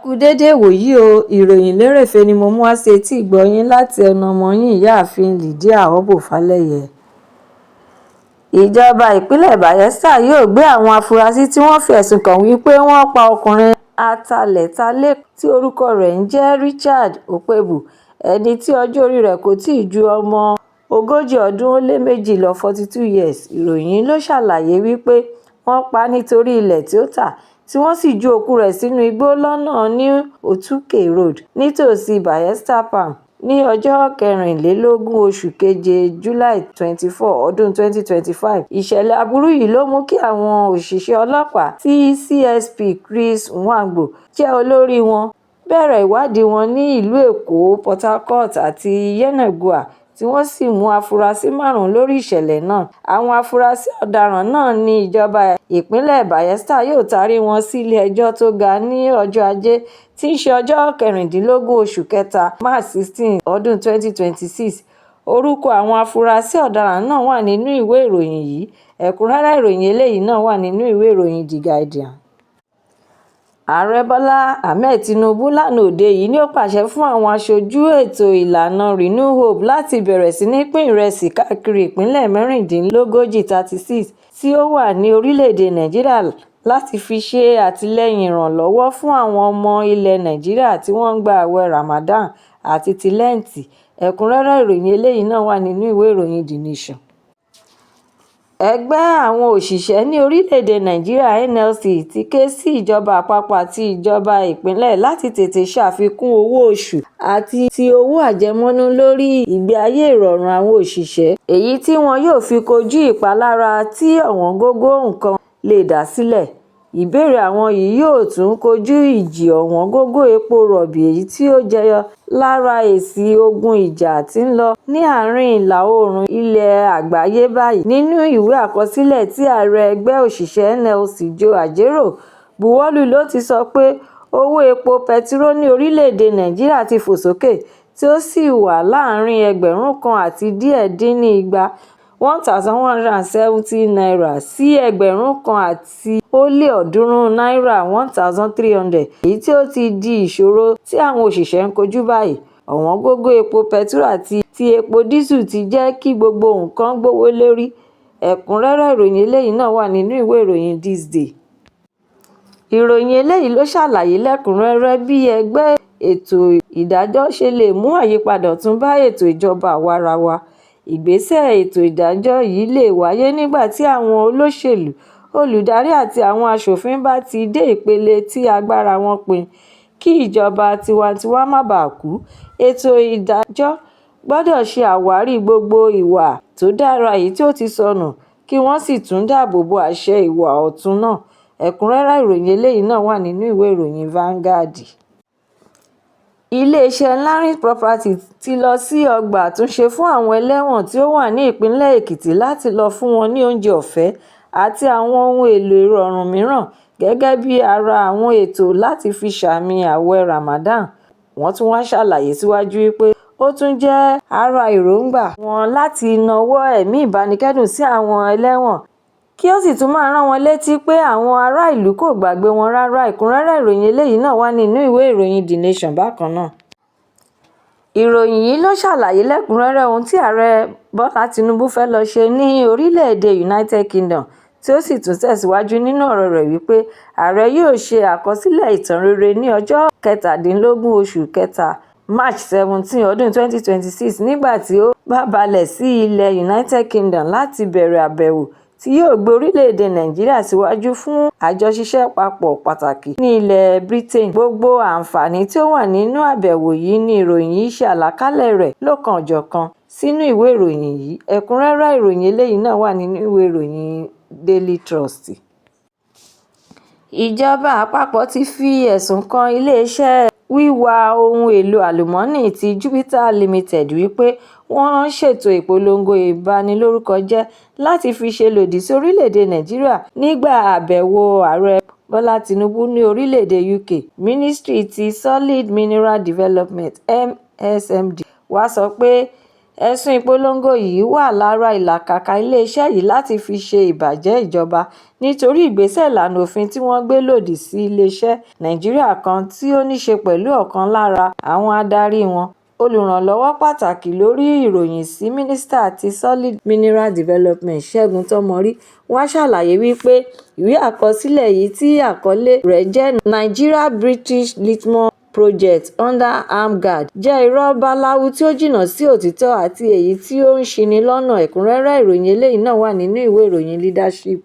Kú dédé wòyí o, ìròyìn lérèfé ni mo mú wá sí etí ìgbọ́ yín láti ẹnu ọmọ yín ìyáàfin Lydia Ọbọ́fálẹ́yẹ. Ìjọba ìpínlẹ̀ Bayelsa yóò gbé àwọn afurasí tí wọ́n fi ẹ̀sùn kàn wípé wọ́n pa ọkùnrin atalẹ̀talẹ̀ tí orúkọ rẹ̀ ń jẹ́ Richard Okpebu, ẹni tí ọjọ́ orí rẹ̀ kò tíì ju ọmọ 40 lọ 42 years. Ìròyìn ló ṣàlàyé wípé wọ́n pa á nítorí ilẹ̀ tí ó tà, tí wọ́n sì ju òkú rẹ̀ sínú igbó lọ́nà New Otuke Road nítòsí Bayelsa Palm ní ọjọ́ 24 oṣù keje July 24 ọdún 2025. Ìṣẹ̀lẹ̀ aburú yìí ló mú kí àwọn òṣìṣẹ́ ọlọ́pàá tí CSP Chris Nwagbo jẹ́ olórí wọn bẹ̀rẹ̀ ìwádìí wọn ní ìlú Èkó, Port Harcourt àti Yenagoa, tí wọ́n sì mú afurasí 5 lórí ìṣẹ̀lẹ̀ náà. Àwọn afurasí ọ̀daràn náà ní ìjọba ìpínlẹ̀ Bayelsa yóò taari wọn sí ilé-ẹjọ́ tó ga ní ọjọ́ Ajé, tí í ṣe ọjọ́ 16 oṣù kẹta March 16 ọdún 2026. Orúkọ àwọn afurasí ọ̀daràn náà wà nínú ìwé ìròyìn yìí. Ẹ̀kúnrẹ́rẹ́ ìròyìn eléyìí náà wà nínú ìwé ìròyìn The Guardian. Ààrẹ Bọ́lá Ahmed Tinubu lánàá òde yìí ni ó pàṣẹ fún àwọn aṣojú ètò ìlànà Renew Hope láti bẹ̀rẹ̀ sí ní pín ìrẹsì káàkiri ìpínlẹ̀ 36 tí ó wà ní orílẹ̀-èdè Nàìjíríà láti fi ṣe àtìlẹ́yìn ìrànlọ́wọ́ fún àwọn ọmọ ilẹ̀ Nàìjíríà tí wọ́n ń gba ààwẹ̀ Ramadan àti ti Lẹ́ǹtì. Ẹ̀kúnrẹ́rẹ́ ìròyìn eléyìí náà wà nínú ìwé ìròyìn The Nation. Ẹgbẹ́ àwọn òṣìṣẹ́ ní orílẹ̀-èdè Nàìjíríà NLC ti ké sí ìjọba àpapọ̀ àti ìjọba ìpínlẹ̀ láti tètè ṣàfikún owó oṣù àti ti owó àjẹmọ́nú lórí ìgbé ayé ìrọ̀rùn àwọn òṣìṣẹ́, èyí tí wọn yóò fi kojú ìpalára tí ọ̀wọ́ngógó nǹkan lè dá sílẹ̀. Ìbéèrè àwọn yìí yóò tún kojú ìjì ọ̀wọ́ngógó epo rọ̀bì èyí tí ó jẹyọ lára èsì ogun ìjà tí ń lọ ní àárín ìlà oòrùn ilẹ̀ àgbáyé báyìí. Nínú ìwé àkọsílẹ̀ tí ààrẹ ẹgbẹ́ òṣìṣẹ́ NLC Joe Ajaero buwọ́lù ló ti sọ pé owó epo pẹtiró ní orílẹ̀-èdè Nàìjíríà ti fò sókè tí ó sì wà láàárín ẹgbẹ̀rún kan àti díẹ̀ dín ní igba (1,170 sí ẹgbẹ̀rún kan àti ó lé ọ̀ọ́dúnrún náírà (1,300), èyí tí ó ti di ìṣòro tí àwọn òṣìṣẹ́ ń kojú báyìí. Ọ̀wọ́ngógó epo pẹtiró àti ti epo dísù ti jẹ́ kí gbogbo nǹkan gbówó lérí. Ẹ̀kúnrẹ́rẹ́ ìròyìn eléyìí náà wà nínú ìwé ìròyìn This Day. Ìròyìn eléyìí ló ṣàlàyé lẹ́kùnrẹ́rẹ́ bí ẹgbẹ́ ètò ìdájọ́ ṣe lè mú àyípadà ọ̀tun bá ètò ìjọba àwarawa. Ìgbésẹ̀ ètò ìdájọ́ yìí lè wáyé nígbà tí àwọn olóṣèlú, olùdarí àti àwọn aṣòfin bá ti dé ìpele tí agbára wọn pin. Kí ìjọba tiwantiwa má bàa kú, ètò ìdájọ́ gbọ́dọ̀ ṣe àwárí gbogbo ìwà tó dára èyí tí ó ti sọnù, kí wọ́n sì tún dáàbò bo àṣẹ ìwà ọ̀tun náà. Ẹ̀kúnrẹ́rẹ́ ìròyìn eléyìí náà wà nínú ìwé ìròyìn Vanguard. Iléeṣẹ́ Iroyin Property ti lọ sí ọgbà àtúnṣe fún àwọn ẹlẹ́wọ̀n tí ó wà ní ìpínlẹ̀ Èkìtì láti lọ fún wọn ní oúnjẹ ọ̀fẹ́ àti àwọn ohun èlò ìrọ̀rùn mìíràn gẹ́gẹ́ bí ara àwọn ètò láti fi ṣàmì ààwẹ̀ Ramadan. Wọ́n tún wá ṣàlàyé síwájú wípé ó tún jẹ́ ara èròǹgbà wọn láti nawọ́ ẹ̀mí ìbánikẹ́dùn sí àwọn ẹlẹ́wọ̀n, kí ó sì tún máa rán wọn létí pé àwọn ará ìlú kò gbàgbé wọn rárá. Ẹ̀kúnrẹ́rẹ́ ìròyìn eléyìí náà wà nínú ìwé ìròyìn The Nation bákan náà. Ìròyìn yìí ló ṣàlàyé lẹ́kùnrẹ́rẹ́ ohun tí ààrẹ Bọ́lá Tinubu fẹ́ lọ ṣe ní orílẹ̀-èdè United Kingdom, tí ó sì tún tẹ̀síwájú nínú ọ̀rọ̀ rẹ̀ wípé ààrẹ yóò ṣe àkọsílẹ̀ ìtàn rere ní ọjọ́ 17 oṣù kẹta March 17 ọdún 2026 nígbà tí ó bá balẹ̀ sí ilẹ̀ United Kingdom láti bẹ̀rẹ̀ àbẹ̀wò tí yóò gbé orílẹ̀-èdè Nàìjíríà síwájú fún àjọṣiṣẹ́ papọ̀ pàtàkì ní ilẹ̀ Britain. Gbogbo àǹfààní tí ó wà nínú àbẹ̀wò yìí ni ìròyìn yìí ṣe àlàkalẹ̀ rẹ̀ lọ́kan-ò-jọ̀kan sínú ìwé ìròyìn yìí. Ẹ̀kúnrẹ́rẹ́ ìròyìn eléyìí náà wà nínú ìwé ìròyìn Daily Trust. Ìjọba àpapọ̀ ti fi ẹ̀sùn kan iléeṣẹ́ wíwa ohun èlò àlùmọ́ọ́nì ti Jupiter Limited wípé wọ́n ṣètò ìpolongo ìbanilórúkọjẹ́ láti fi ṣe lòdì sí orílẹ̀-èdè Nàìjíríà nígbà àbẹ̀wò ààrẹ Bọ́lá Tinubu ní orílẹ̀-èdè UK. Ministry ti Solid Mineral Development (MSMD) wá sọ pé Ẹ̀sùn ìpolongo yìí wà lára ìlàkàkà iléeṣẹ́ yìí láti fi ṣe ìbàjẹ́ ìjọba nítorí ìgbésẹ̀ ìlànà òfin tí wọ́n gbé lòdì sí iléeṣẹ́ Nàìjíríà kan tí ó níṣe pẹ̀lú ọ̀kan lára àwọn adarí wọn. Olùrànlọ́wọ́ pàtàkì lórí ìròyìn sí Mínísítà ti Solid Mineral Development Ṣẹ́gun Tómọrí wá ṣàlàyé wípé ìwé àkọsílẹ̀ yìí tí àkọlé rẹ̀ jẹ́ Nigeria-British Lithium Project under Vanguard jẹ́ irọ́ báláwú tí ó jìnnà sí òtítọ́ àti èyí tí ó ń ṣini lọ́nà. Ẹ̀kúnrẹ́rẹ́ ìròyìn eléyìí náà wà nínú ìwé ìròyìn Leadership.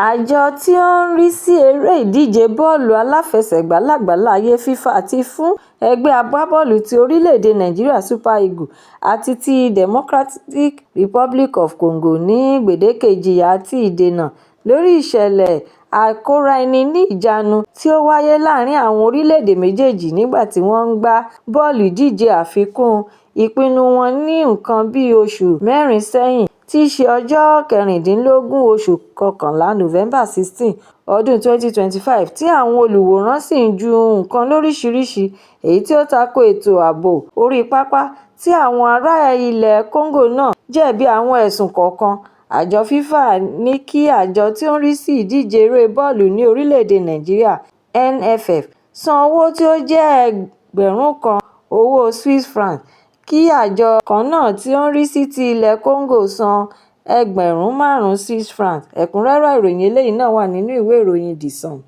Àjọ tí ó ń rí sí eré ìdíje bọ́ọ̀lù aláfẹsẹ̀gbá lágbàáláyé FIFA ti fún ẹgbẹ́ agbábọ́ọ̀lù ti orílẹ̀-èdè Nàìjíríà Super Eagles àti ti Democratic Republic of Congo ní gbèdéke ìjìyà àti ìdènà lórí ìṣẹ̀lẹ̀ àìkóra-ẹni-ní-ìjánu tí ó wáyé láàrin àwọn orílẹ̀-èdè méjèèjì nígbà tí wọ́n ń gbá bọ́ọ̀lù ìdíje àfikún. Ìpinnu wọn ní nǹkan bíi oṣù mẹ́rin sẹ́yìn tí í ṣe ọjọ́ 16 oṣù kọkànlá November 16 ọdún 2025 tí àwọn olùwòran sì ń ju nǹkan lóríṣiríṣi èyí tí ó tako ètò ààbò orí pápá tí àwọn ará ilẹ̀ Congo náà jẹ̀bi àwọn ẹ̀sùn kọ̀ọ̀kan. Àjọ FIFA ní kí àjọ tí ó ń rí sí ìdíje eré bọ́ọ̀lù ní orílẹ̀-èdè Nàìjíríà NFF san owó tí ó jẹ́ ẹgbẹ̀rún kan owó Swiss franc kí àjọ kan náà tí ó ń rí sí ti ilẹ̀ Congo san ẹgbẹ̀rún 5 Swiss francs. Ẹ̀kúnrẹ́rẹ́ ìròyìn eléyìí náà wà nínú ìwé ìròyìn The Sun.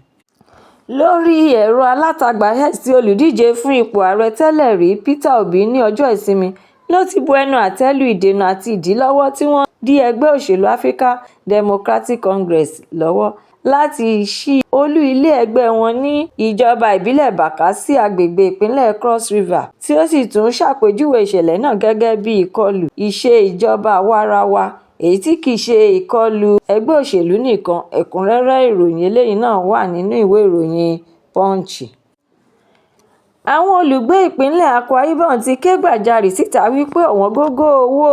Lórí ẹ̀rọ alátagbà X tí olùdíje fún ipò ààrẹ tẹ́lẹ̀ rí Peter Obi ní ọjọ́ Ìsinmi ló ti bu ẹnu àtẹ́ lu ìdènà àti ìdílọ́wọ́ tí wọ́n dí ẹgbẹ́ òṣèlú African Democratic Congress lọ́wọ́ láti ṣí olú ilé ẹgbẹ́ wọn ní ìjọba ìbílẹ̀ Baka sí agbègbè ìpínlẹ̀ Cross River tí ó sì tún ṣàpèjúwe ìṣẹ̀lẹ̀ náà gẹ́gẹ́ bí ìkọlù ìṣe ìjọba àwarawa èyí tí kìí ṣe ìkọlù ẹgbẹ́ òṣèlú nìkan. Ẹ̀kúnrẹ́rẹ́ ìròyìn eléyìí náà wà nínú ìwé ìròyìn Punch. Àwọn olùgbé ìpínlẹ̀ Akwa Ibom ti ké gbàjarè síta wípé ọ̀wọ́ngógó owó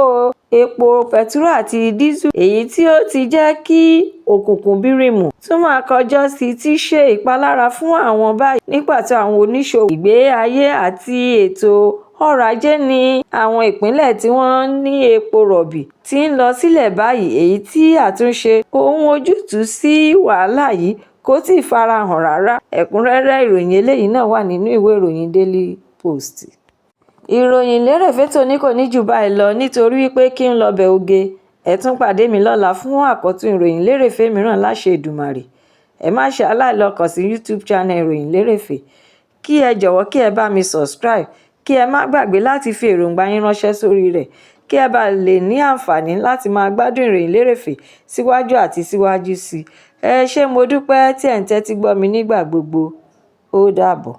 epo pẹtiró àti dísù èyí tí ó ti jẹ́ kí òkùnkùn bírímù tún máa kọjọ́ sí ti ṣe ìpalára fún àwọn báyìí nígbà tí àwọn oníṣòwò ìgbé ayé àti ètò ọrọ̀ ajé ní àwọn ìpínlẹ̀ tí wọ́n ní epo rọ̀bì ti ń lọ sílẹ̀ báyìí èyí tí àtúnṣe ohun ojútùú sí wàhálà yìí kò tíì farahàn rárá. Ẹ̀kúnrẹ́rẹ́ ìròyìn eléyìí náà wà nínú ìwé ìròyìn Daily Post. Ìròyìn Lerefe Toni kò ní jù báyìí lọ nítorí wípé kí n lọ bẹ̀ oge. Ẹ tún pàdé mi lọ́la fún àkọ́tún ìròyìn Lerefe mìíràn láṣẹ Èdùmàrè. Ẹ má ṣe aláìlọ kàn sí YouTube channel ìròyìn Lerefe. Kí ẹ jọ̀wọ́ kí ẹ bá mi subscribe. Kí ẹ má gbàgbé láti fi èròǹgbà yín ránṣẹ́ sórí rẹ̀ kí ẹ bá lè ní àǹfààní láti máa gbádùn ìròyìn Lerefe síwájú àti síwájú sí i. Ẹ ṣé mo dúpẹ́ tí ẹ̀ ń tẹ́tí gbọ́ mi nígbà gbogbo. Ó dàbọ̀.